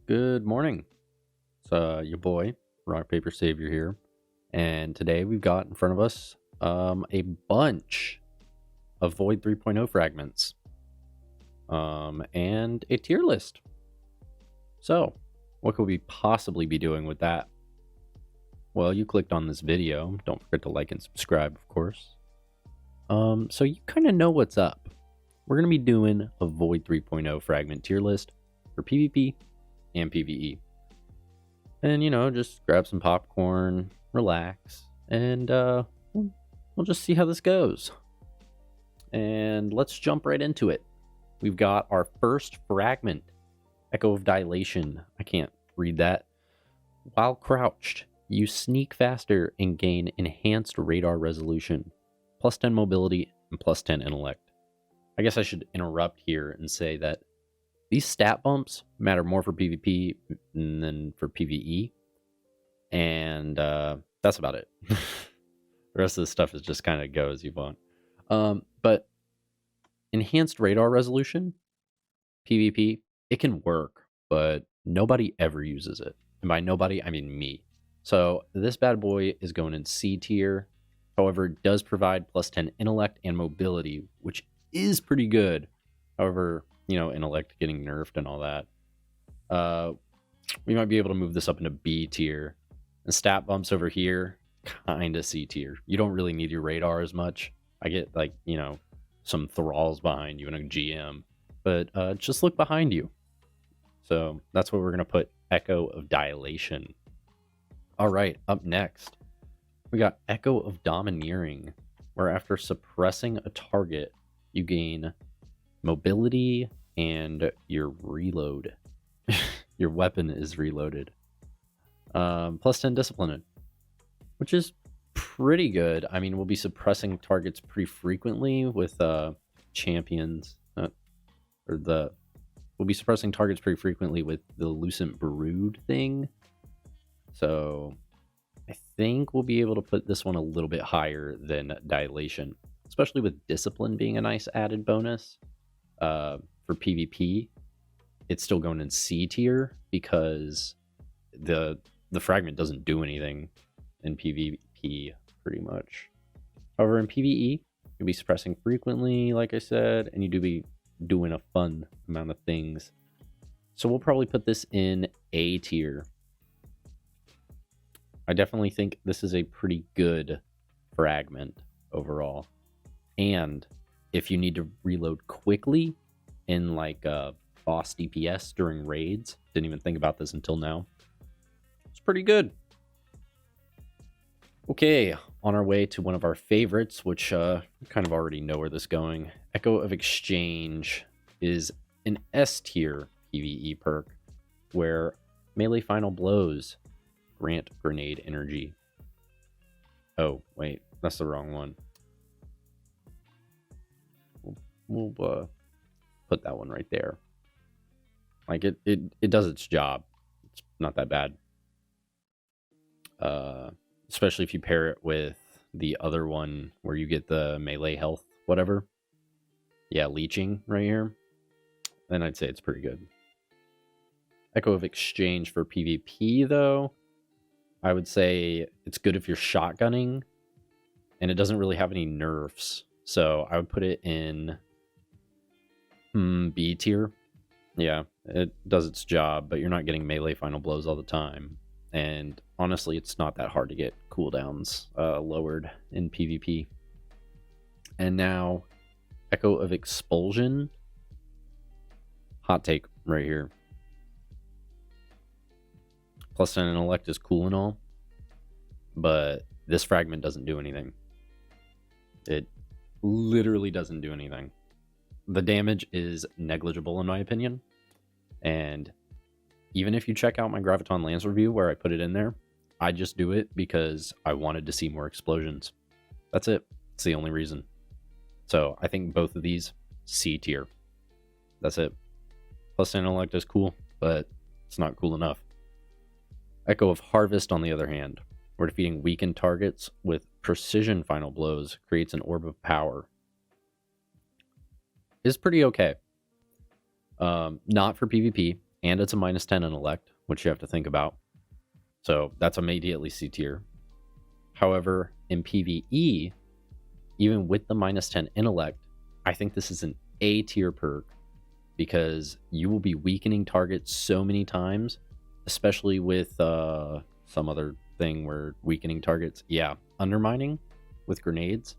Good morning. It's your boy, RockPaperSavior here. And today we've got in front of us a bunch of Void 3.0 fragments and a tier list. So, what could we possibly be doing with that? Well, you clicked on this video. Don't forget to like and subscribe, of course. So you kind of know what's up. We're going to be doing a Void 3.0 fragment tier list for PvP and PvE. And, just grab some popcorn, relax, and we'll just see how this goes. And let's jump right into it. We've got our first fragment, Echo of Dilation. I can't read that. While crouched, you sneak faster and gain enhanced radar resolution, plus 10 mobility, and plus 10 intellect. I guess I should interrupt here and say that these stat bumps matter more for PvP than for PvE. And that's about it. The rest of the stuff is just kind of go as you want. But enhanced radar resolution, PvP, it can work, but nobody ever uses it. And by nobody, I mean me. So this bad boy is going in C tier. However, it does provide plus 10 intellect and mobility, which is pretty good. However, intellect getting nerfed and all that. We might be able to move this up into B tier. And stat bumps over here, kind of C tier. You don't really need your radar as much. I get some thralls behind you and a GM, but just look behind you. So that's what we're going to put Echo of Dilation. All right, up next, we got Echo of Domineering, where after suppressing a target, you gain mobility and your reload. Your weapon is reloaded. Plus 10 discipline, which is pretty good. I mean, we'll be suppressing targets pretty frequently with champions. We'll be suppressing targets pretty frequently with the Lucent Brood thing. So I think we'll be able to put this one a little bit higher than Dilation, especially with discipline being a nice added bonus. For PvP, it's still going in C tier because the fragment doesn't do anything in PvP pretty much. However, in PvE, you'll be suppressing frequently, like I said, and you do be doing a fun amount of things. So we'll probably put this in A tier. I definitely think this is a pretty good fragment overall. And if you need to reload quickly in boss DPS during raids, didn't even think about this until now, it's pretty good. Okay, on our way to one of our favorites, which we kind of already know where this is going. Echo of Exchange is an S tier PvE perk where melee final blows grant grenade energy. Oh, wait, that's the wrong one. We'll put that one right there. It does its job. It's not that bad. Especially if you pair it with the other one where you get the melee health, whatever. Yeah, Leeching right here. Then I'd say it's pretty good. Echo of Exchange for PvP, though, I would say it's good if you're shotgunning, and it doesn't really have any nerfs. So I would put it in B tier. Yeah, it does its job, but you're not getting melee final blows all the time. And honestly, it's not that hard to get cooldowns lowered in PvP. And now, Echo of Expulsion. Hot take right here. Plus 10 intellect is cool and all, but this fragment doesn't do anything. It literally doesn't do anything. The damage is negligible in my opinion. And even if you check out my Graviton Lance review where I put it in there, I just do it because I wanted to see more explosions. That's it. It's the only reason. So I think both of these, C tier. That's it. Plus intellect is cool, but it's not cool enough. Echo of Harvest, on the other hand, where defeating weakened targets with precision final blows creates an orb of power, is pretty okay. Not for PvP. and it's a -10 intellect, which you have to think about. So that's immediately C tier. However, in PvE, even with the -10 intellect, I think this is an A tier perk because you will be weakening targets so many times, especially with some other thing where weakening targets. Yeah, undermining with grenades.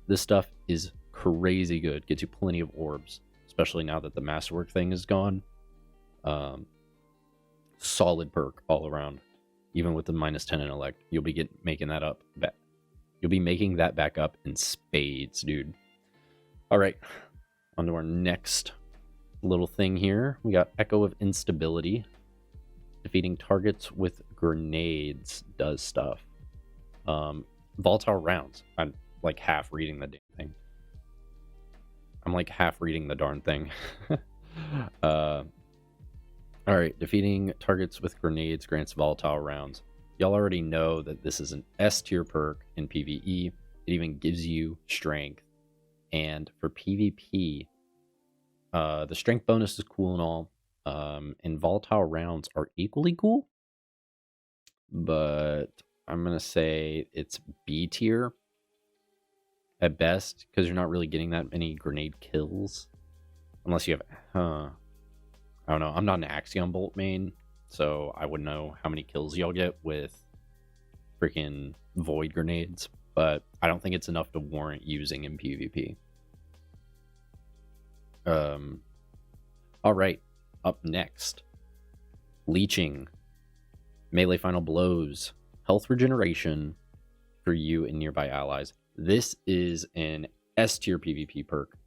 This stuff is crazy good. Gets you plenty of orbs, especially now that the masterwork thing is gone. Solid perk all around. Even with the -10 intellect, you'll be making that up. You'll be making that back up in spades, dude. All right, on to our next little thing here. We got Echo of Instability. Defeating targets with grenades does stuff. Volatile rounds. I'm like half reading the damn thing. I'm like half reading the darn thing. All right, defeating targets with grenades grants volatile rounds. Y'all already know that this is an S tier perk in PvE. It even gives you strength. And for PvP, the strength bonus is cool and all. And volatile rounds are equally cool. But I'm going to say it's B tier at best because you're not really getting that many grenade kills. Unless you have... I don't know. I'm not an Axion Bolt main, so I wouldn't know how many kills y'all get with freaking Void grenades, but I don't think it's enough to warrant using in PvP. All right, up next, Leeching Melee Final Blows, health regeneration for you and nearby allies. This is an S tier PvP perk.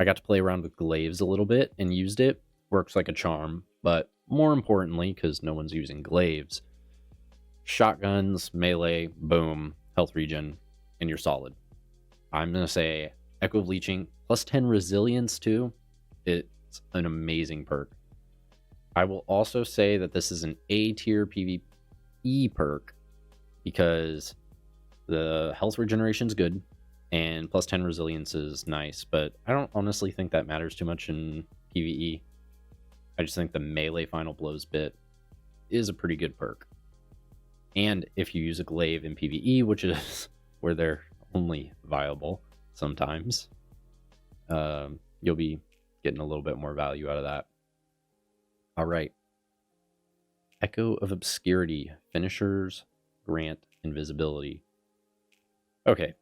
I got to play around with glaives a little bit and used it. Works like a charm, but more importantly, because no one's using glaives, shotguns, melee, boom, health regen, and you're solid. I'm going to say Echo of Leeching, plus 10 resilience too. It's an amazing perk. I will also say that this is an A tier PvE perk because the health regeneration is good. And plus 10 resilience is nice, but I don't honestly think that matters too much in PvE. I just think the melee final blows bit is a pretty good perk. And if you use a glaive in PvE, which is where they're only viable sometimes, you'll be getting a little bit more value out of that. All right. Echo of Obscurity. Finishers grant invisibility. Okay.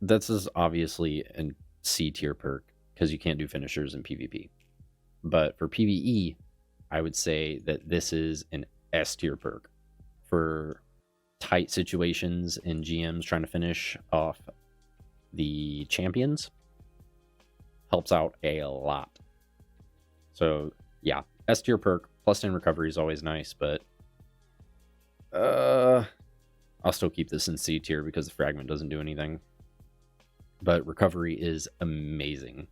This is obviously a C tier perk because you can't do finishers in PvP. But for PvE, I would say that this is an S tier perk for tight situations in GMs trying to finish off the champions. Helps out a lot. So yeah, S tier perk plus 10 recovery is always nice, but I'll still keep this in C tier because the fragment doesn't do anything. But recovery is amazing.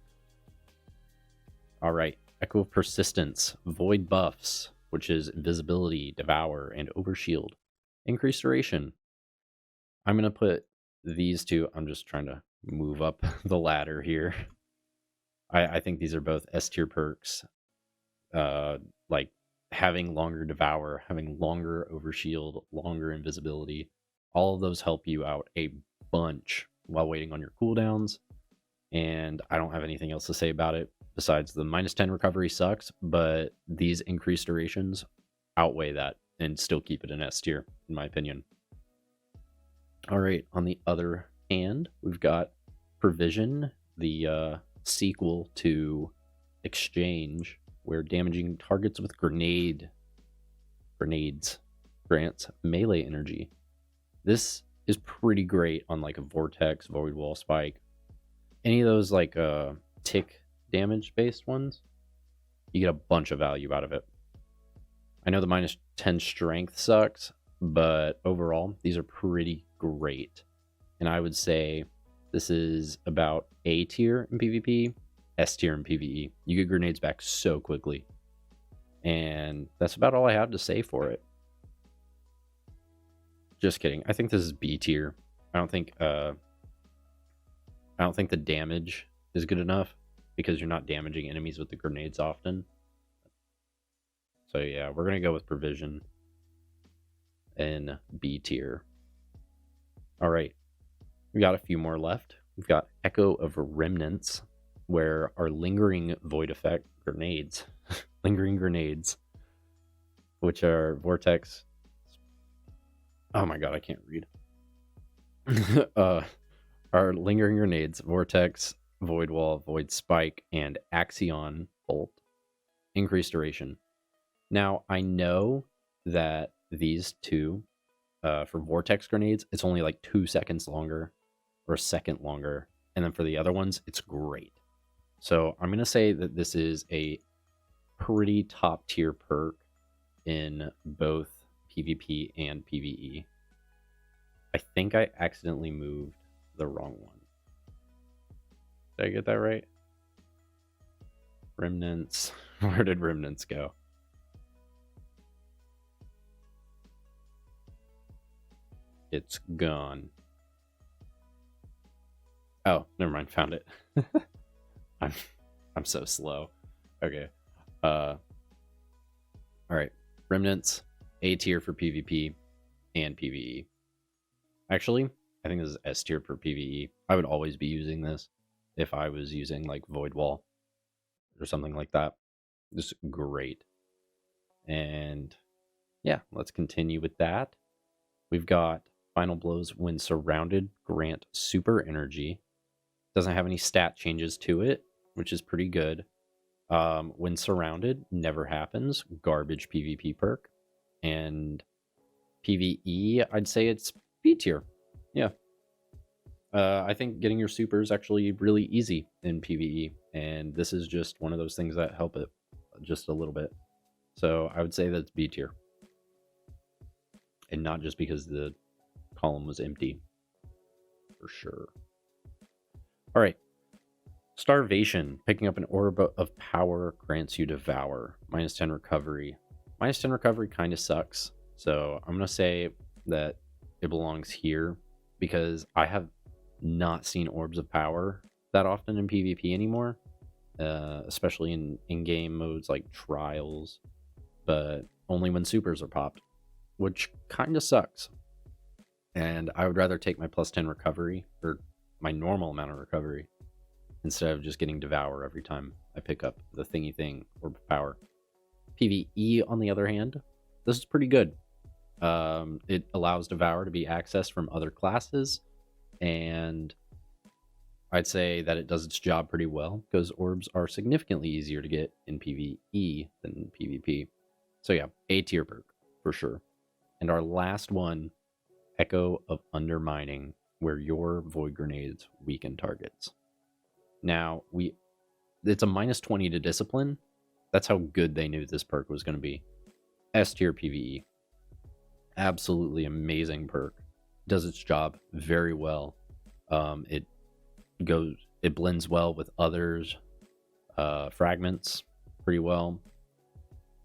All right, Echo of Persistence, Void buffs, which is Invisibility, Devour, and Overshield. Increased duration. I'm going to put these two, I'm just trying to move up the ladder here. I think these are both S tier perks. Like having longer Devour, having longer Overshield, longer Invisibility. All of those help you out a bunch while waiting on your cooldowns, and I don't have anything else to say about it besides the -10 recovery sucks, but these increased durations outweigh that and still keep it an S tier, in my opinion. All right, on the other hand, we've got Provision, the sequel to Exchange, where damaging targets with grenades grants melee energy. This is pretty great on like a Vortex, Void Wall Spike. Any of those like tick damage based ones, you get a bunch of value out of it. I know the -10 strength sucks, but overall, these are pretty great. And I would say this is about A tier in PvP, S tier in PvE. You get grenades back so quickly. And that's about all I have to say for it. Just kidding. I think this is B tier. I don't think the damage is good enough. because you're not damaging enemies with the grenades often. So yeah, we're going to go with Provision in B tier. All right, we got a few more left. We've got Echo of Remnants, where our Lingering Void Effect grenades, Lingering Grenades, which are Vortex. Oh my god, I can't read. Our Lingering Grenades, Vortex, Void Wall, Void Spike, and Axion Bolt. Increased duration. Now, I know that these two, for Vortex Grenades, it's only like 2 seconds longer, or a second longer. And then for the other ones, it's great. So I'm going to say that this is a pretty top tier perk in both PvP and PvE. I think I accidentally moved the wrong one. Did I get that right? Remnants. Where did Remnants go? It's gone. Oh, never mind. Found it. I'm so slow. Okay. All right. Remnants, A tier for PvP and PvE. Actually, I think this is S tier for PvE. I would always be using this if I was using like Void Wall or something like that. Just great. And yeah, let's continue with that. We've got Final Blows when surrounded grant super energy. Doesn't have any stat changes to it, which is pretty good. When surrounded, never happens. Garbage PvP perk. And PvE, I'd say it's B tier. Yeah. I think getting your super is actually really easy in PvE. And this is just one of those things that help it just a little bit. So I would say that's B tier. And not just because the column was empty. For sure. All right. Starvation. Picking up an orb of power grants you Devour. -10 recovery. -10 recovery kind of sucks. So I'm going to say that it belongs here because I have not seen orbs of power that often in PvP anymore. Especially in in-game modes like trials. But only when supers are popped. Which kind of sucks. And I would rather take my +10 recovery, or my normal amount of recovery, instead of just getting Devour every time I pick up the thingy thing or power. PvE, on the other hand, this is pretty good. It allows Devour to be accessed from other classes, and I'd say that it does its job pretty well, because orbs are significantly easier to get in PvE than PvP. So yeah, A tier perk, for sure. And our last one, Echo of Undermining, where your Void Grenades weaken targets. Now, it's a -20 to Discipline. That's how good they knew this perk was going to be. S tier PvE. Absolutely amazing perk. Does its job very well. It blends well with others. Fragments pretty well.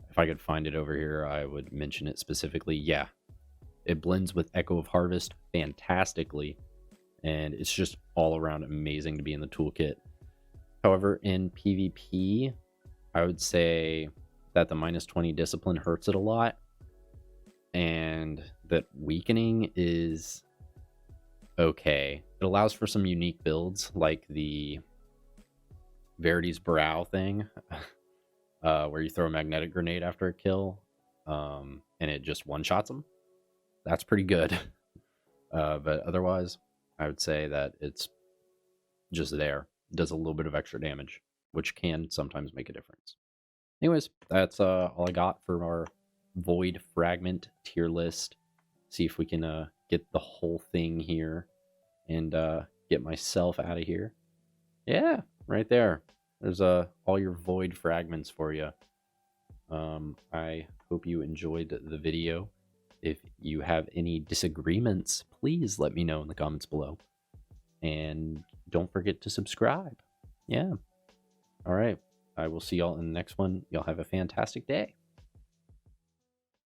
If I could find it over here, I would mention it specifically. Yeah, it blends with Echo of Harvest fantastically, and it's just all around amazing to be in the toolkit. However, in PvP, I would say that the -20 Discipline hurts it a lot, and that weakening is okay. It allows for some unique builds, like the Verity's Brow thing, where you throw a magnetic grenade after a kill, and it just one-shots them. That's pretty good. But otherwise, I would say that it's just there. It does a little bit of extra damage, which can sometimes make a difference. Anyways, that's all I got for our Void Fragment tier list. See if we can get the whole thing here and get myself out of here. Yeah, right there. There's all your Void Fragments for you. I hope you enjoyed the video. If you have any disagreements, please let me know in the comments below. And don't forget to subscribe. Yeah. All right. I will see y'all in the next one. Y'all have a fantastic day.